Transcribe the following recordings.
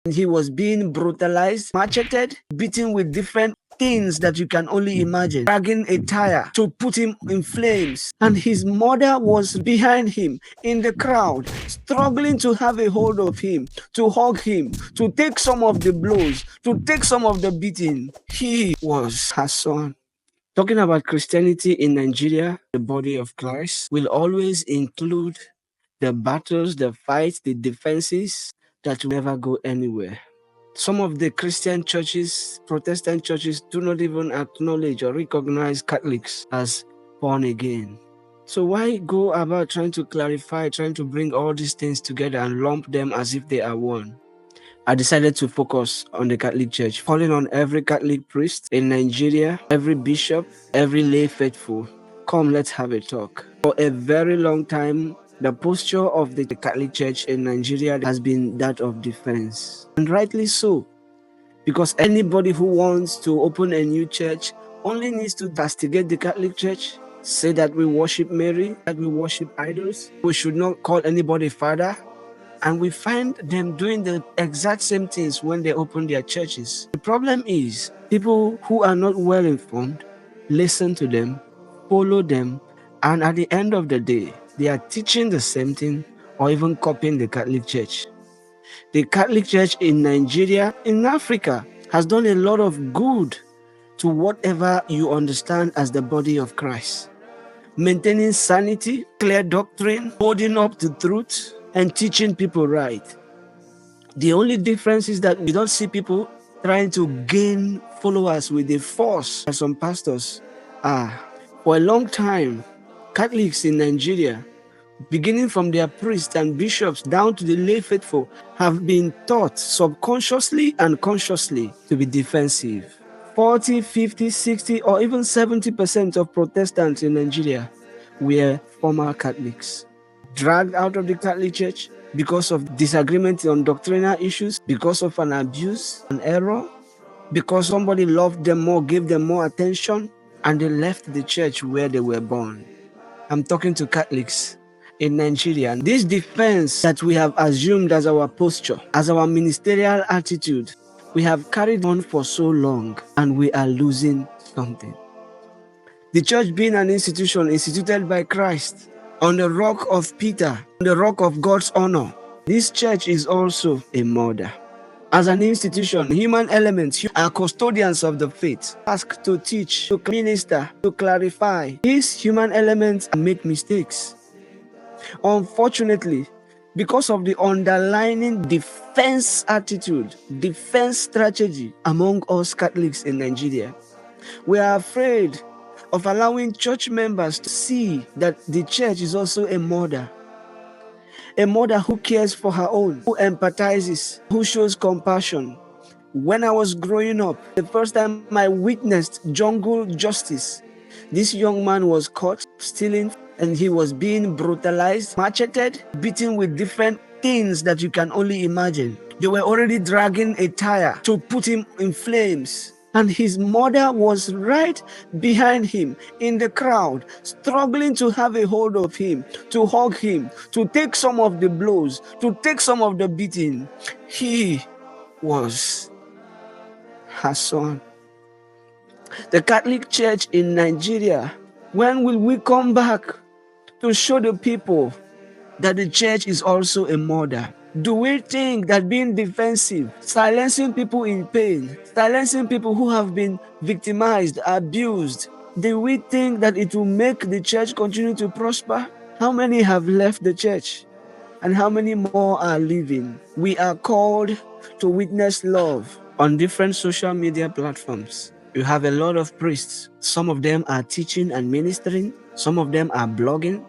He was being brutalized, macheted, beaten with different things that you can only imagine, dragging a tire to put him in flames. And his mother was behind him in the crowd, struggling to have a hold of him, to hug him, to take some of the blows, to take some of the beating. He was her son. Talking about Christianity in Nigeria, the body of Christ will always include the battles, the fights, the defenses that will never go anywhere. Some of the Christian churches, Protestant churches, do not even acknowledge or recognize Catholics as born again. So why go about trying to clarify, trying to bring all these things together and lump them as if they are one? I decided to focus on the Catholic Church, calling on every Catholic priest in Nigeria, every bishop, every lay faithful. Come, let's have a talk. For a very long time, the posture of the Catholic Church in Nigeria has been that of defense. And rightly so, because anybody who wants to open a new church only needs to castigate the Catholic Church, say that we worship Mary, that we worship idols, we should not call anybody father. And we find them doing the exact same things when they open their churches. The problem is, people who are not well informed listen to them, follow them, and at the end of the day, they are teaching the same thing or even copying the Catholic Church. The Catholic Church in Nigeria, in Africa, has done a lot of good to whatever you understand as the body of Christ. Maintaining sanity, clear doctrine, holding up to truth, and teaching people right. The only difference is that we don't see people trying to gain followers with the force, as some pastors are. For a long time, Catholics in Nigeria, beginning from their priests and bishops down to the lay faithful, have been taught subconsciously and consciously to be defensive. 40, 50, 60, or even 70% of Protestants in Nigeria were former Catholics, dragged out of the Catholic Church because of disagreement on doctrinal issues, because of an abuse, an error, because somebody loved them more, gave them more attention, and they left the church where they were born. I'm talking to Catholics in Nigeria. This defense that we have assumed as our posture, as our ministerial attitude, we have carried on for so long, and we are losing something. The church being an institution instituted by Christ, on the rock of Peter, on the rock of God's honor, this church is also a mother. As an institution, human elements are custodians of the faith, asked to teach, to minister, to clarify. These human elements make mistakes. Unfortunately, because of the underlying defense attitude, defense strategy among us Catholics in Nigeria, we are afraid of allowing church members to see that the church is also a mother who cares for her own, who empathizes, who shows compassion. When I was growing up, the first time I witnessed jungle justice, this young man was caught stealing and he was being brutalized, macheted, beaten with different things that you can only imagine. They were already dragging a tire to put him in flames. And his mother was right behind him in the crowd, struggling to have a hold of him, to hug him, to take some of the blows, to take some of the beating. He was her son. The Catholic Church in Nigeria, when will we come back to show the people that the church is also a mother? Do we think that being defensive, silencing people in pain, silencing people who have been victimized, abused, do we think that it will make the church continue to prosper? How many have left the church? And how many more are leaving? We are called to witness love on different social media platforms. You have a lot of priests. Some of them are teaching and ministering. Some of them are blogging,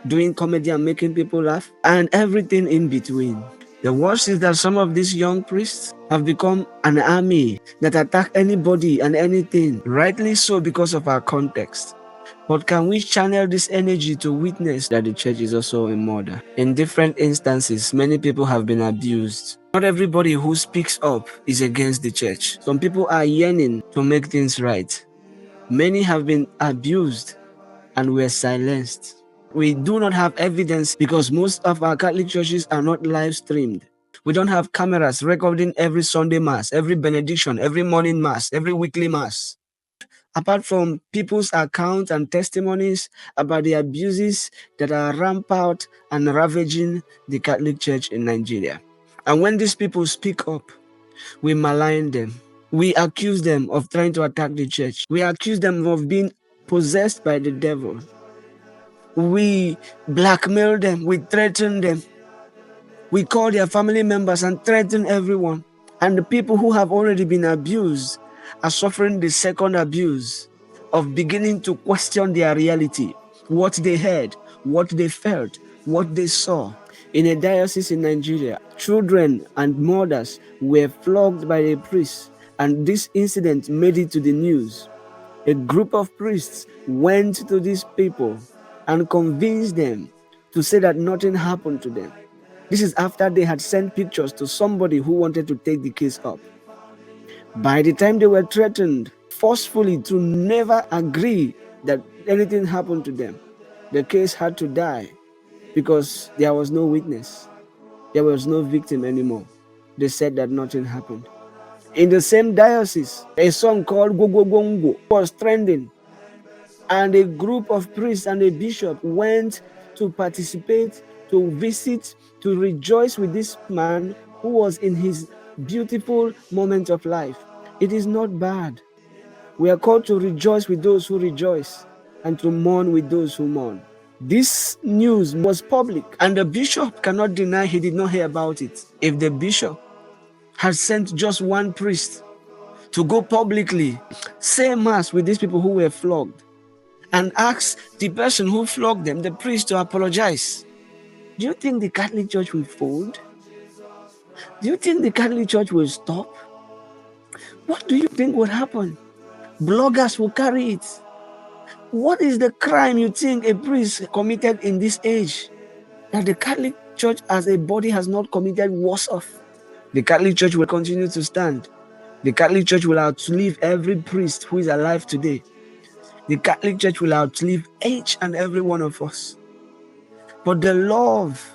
doing comedy and making people laugh, and everything in between. The worst is that some of these young priests have become an army that attack anybody and anything, rightly so because of our context. But can we channel this energy to witness that the church is also a mother? In different instances, many people have been abused. Not everybody who speaks up is against the church. Some people are yearning to make things right. Many have been abused and were silenced. We do not have evidence because most of our Catholic churches are not live streamed. We don't have cameras recording every Sunday mass, every benediction, every morning mass, every weekly mass. Apart from people's accounts and testimonies about the abuses that are rampant and ravaging the Catholic Church in Nigeria. And when these people speak up, we malign them. We accuse them of trying to attack the church. We accuse them of being possessed by the devil. We blackmail them. We threaten them. We call their family members and threaten everyone. And the people who have already been abused are suffering the second abuse of beginning to question their reality, what they heard, what they felt, what they saw. In a diocese in Nigeria, children and mothers were flogged by a priest, and this incident made it to the news. A group of priests went to these people and convinced them to say that nothing happened to them. This is after they had sent pictures to somebody who wanted to take the case up. By the time they were threatened forcefully to never agree that anything happened to them, the case had to die because there was no witness. There was no victim anymore. They said that nothing happened. In the same diocese, a song called Go Go Gongo was trending, and a group of priests and a bishop went to participate, to visit, to rejoice with this man who was in his beautiful moment of life. It is not bad. We are called to rejoice with those who rejoice and to mourn with those who mourn. This news was public, and the bishop cannot deny he did not hear about it. If the bishop had sent just one priest to go publicly, say mass with these people who were flogged, and ask the person who flogged them, the priest, to apologize, do you think the Catholic Church will fold? Do you think the Catholic Church will stop? What do you think would happen? Bloggers will carry it. What is the crime you think a priest committed in this age that the Catholic Church as a body has not committed worse of? The Catholic Church will continue to stand. The Catholic Church will outlive every priest who is alive today. The Catholic Church will outlive each and every one of us. But the love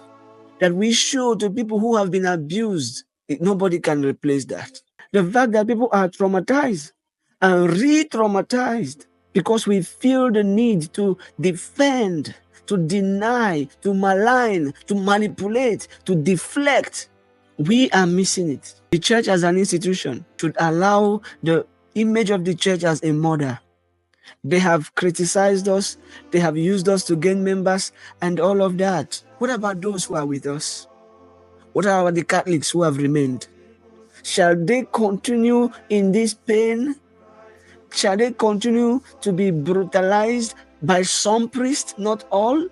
that we show to people who have been abused, nobody can replace that. The fact that people are traumatized and re-traumatized because we feel the need to defend, to deny, to malign, to manipulate, to deflect, we are missing it. The church as an institution should allow the image of the church as a mother. They have criticized us, they have used us to gain members and all of that. What about those who are with us? What about the Catholics who have remained? Shall they continue in this pain? Shall they continue to be brutalized by some priests, not all?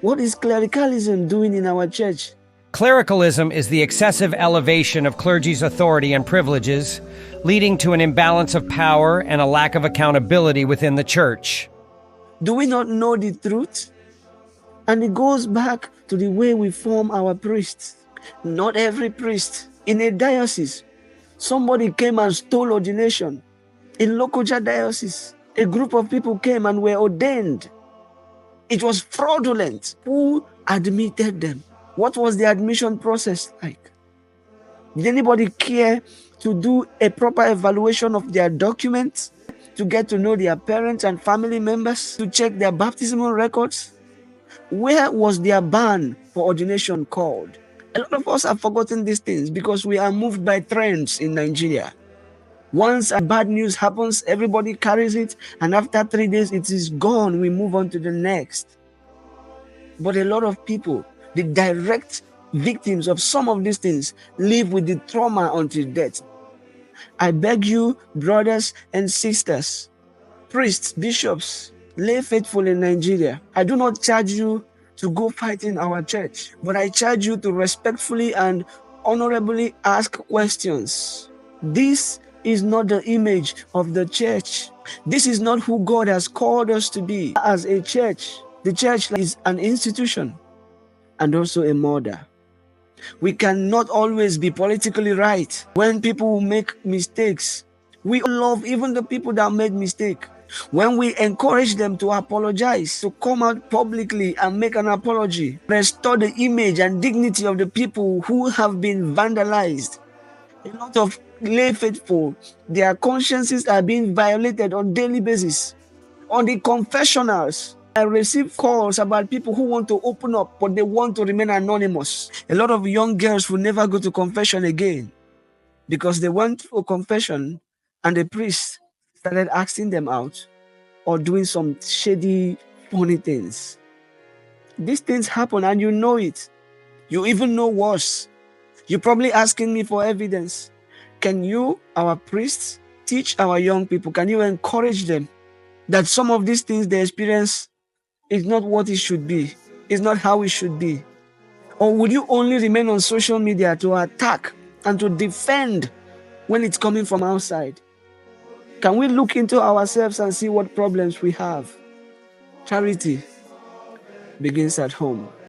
What is clericalism doing in our church? Clericalism is the excessive elevation of clergy's authority and privileges, leading to an imbalance of power and a lack of accountability within the church. Do we not know the truth? And it goes back to the way we form our priests. Not every priest. In a diocese, somebody came and stole ordination. In Lokoja diocese, a group of people came and were ordained. It was fraudulent. Who admitted them? What was the admission process like? Did anybody care to do a proper evaluation of their documents, to get to know their parents and family members, to check their baptismal records? Where was their ban for ordination called? A lot of us have forgotten these things because we are moved by trends in Nigeria. Once a bad news happens, everybody carries it, and after 3 days, it is gone. We move on to the next. But a lot of people, the direct victims of some of these things, live with the trauma until death. I beg you, brothers and sisters, priests, bishops, lay faithful in Nigeria, I do not charge you to go fight in our church, but I charge you to respectfully and honorably ask questions. This is not the image of the church. This is not who God has called us to be as a church. The church is an institution and also a mother. We cannot always be politically right. When people make mistakes, we love even the people that made mistakes. When we encourage them to apologize, to come out publicly and make an apology, restore the image and dignity of the people who have been vandalized. A lot of lay faithful, their consciences are being violated on daily basis. On the confessionals, I receive calls about people who want to open up, but they want to remain anonymous. A lot of young girls will never go to confession again because they went for confession and the priest started asking them out or doing some shady, funny things. These things happen and you know it. You even know worse. You're probably asking me for evidence. Can you, our priests, teach our young people? Can you encourage them that some of these things they experience is not what it should be? It's not how it should be? Or would you only remain on social media to attack and to defend when it's coming from outside? Can we look into ourselves and see what problems we have? Charity begins at home.